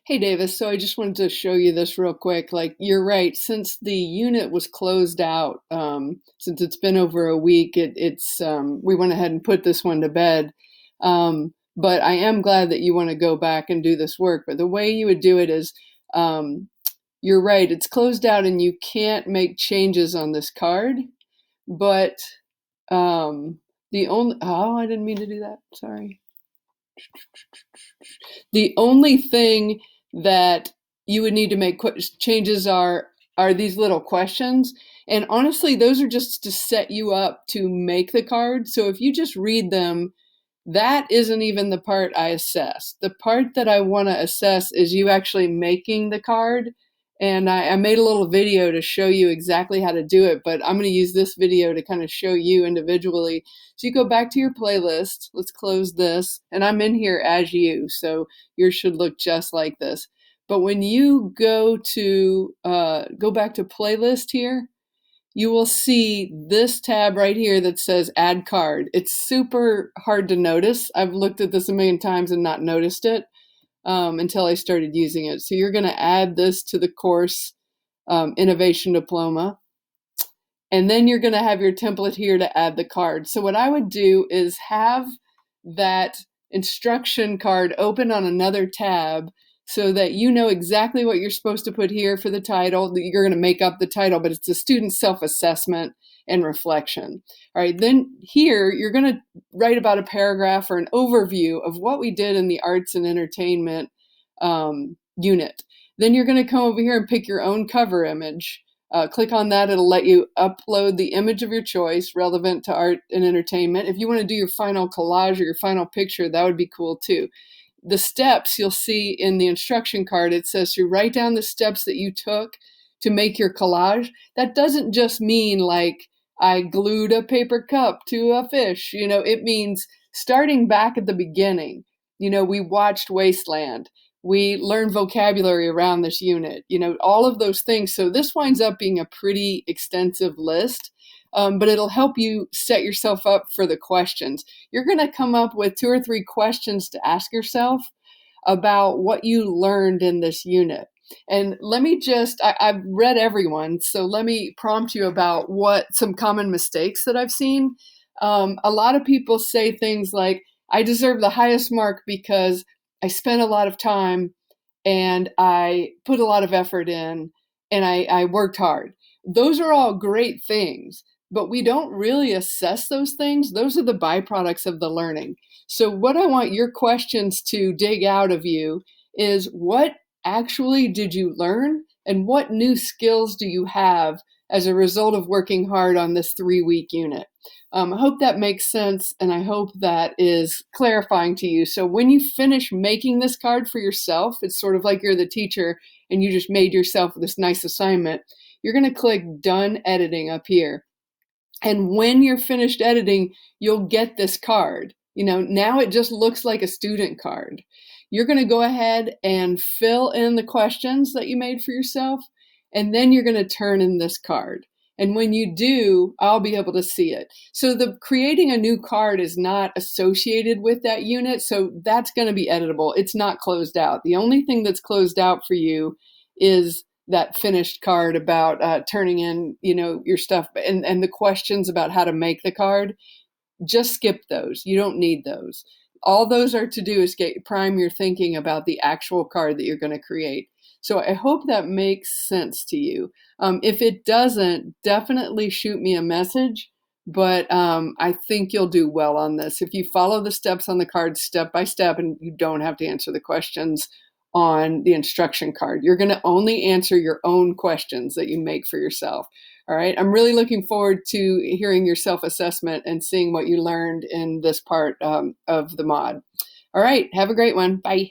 Hey Davis, so I just wanted to show you this real quick. Like, you're right, since the unit was closed out, since it's been over a week, we went ahead and put this one to bed. But I am glad that you want to go back and do this work. But the way you would do it is, um, you're right, it's closed out and you can't make changes on this card. But oh, I didn't mean to do that. Sorry. The only thing that you would need to make changes are these little questions. And honestly, those are just to set you up to make the card. So if you just read them, that isn't even the part I assess. The part that I want to assess is you actually making the card. And I made a little video to show you exactly how to do it, but I'm going to use this video to kind of show you individually. So you go back to your playlist. Let's close this. And I'm in here as you, so yours should look just like this. But when you go back to playlist here, you will see this tab right here that says add card. It's super hard to notice. I've looked at this a million times and not noticed it until I started using it. So you're going to add this to the course innovation diploma. And then you're going to have your template here to add the card. So what I would do is have that instruction card open on another tab so that you know exactly what you're supposed to put here for the title. You're going to make up the title, but it's a student self-assessment and reflection. All right, then here you're going to write about a paragraph or an overview of what we did in the arts and entertainment unit. Then you're going to come over here and pick your own cover image. Click on that. It'll let you upload the image of your choice relevant to art and entertainment. If you want to do your final collage or your final picture, that would be cool too. The steps you'll see in the instruction card, it says to write down the steps that you took to make your collage. That doesn't just mean like I glued a paper cup to a fish. It means starting back at the beginning. We watched Wasteland. We learned vocabulary around this unit, all of those things. So this winds up being a pretty extensive list, but it'll help you set yourself up for the questions. You're going to come up with 2 or 3 questions to ask yourself about what you learned in this unit. And let me I've read everyone, so let me prompt you about some common mistakes that I've seen. A lot of people say things like, I deserve the highest mark because I spent a lot of time and I put a lot of effort in and I worked hard. Those are all great things, but we don't really assess those things. Those are the byproducts of the learning. So what I want your questions to dig out of you is, what actually did you learn and what new skills do you have as a result of working hard on this 3-week unit? I hope that makes sense, and I hope that is clarifying to you. So when you finish making this card for yourself, it's sort of like you're the teacher and you just made yourself this nice assignment. You're going to click Done Editing up here. And when you're finished editing, you'll get this card. Now it just looks like a student card. You're going to go ahead and fill in the questions that you made for yourself, and then you're going to turn in this card. And when you do, I'll be able to see it. So the creating a new card is not associated with that unit, so that's going to be editable. It's not closed out. The only thing that's closed out for you is that finished card about turning in, your stuff, and the questions about how to make the card. Just skip those. You don't need those. All those are to do is prime your thinking about the actual card that you're going to create. So I hope that makes sense to you. If it doesn't, definitely shoot me a message, but I think you'll do well on this. If you follow the steps on the card step by step, and you don't have to answer the questions on the instruction card, you're going to only answer your own questions that you make for yourself. All right. I'm really looking forward to hearing your self-assessment and seeing what you learned in this part of the mod. All right. Have a great one. Bye.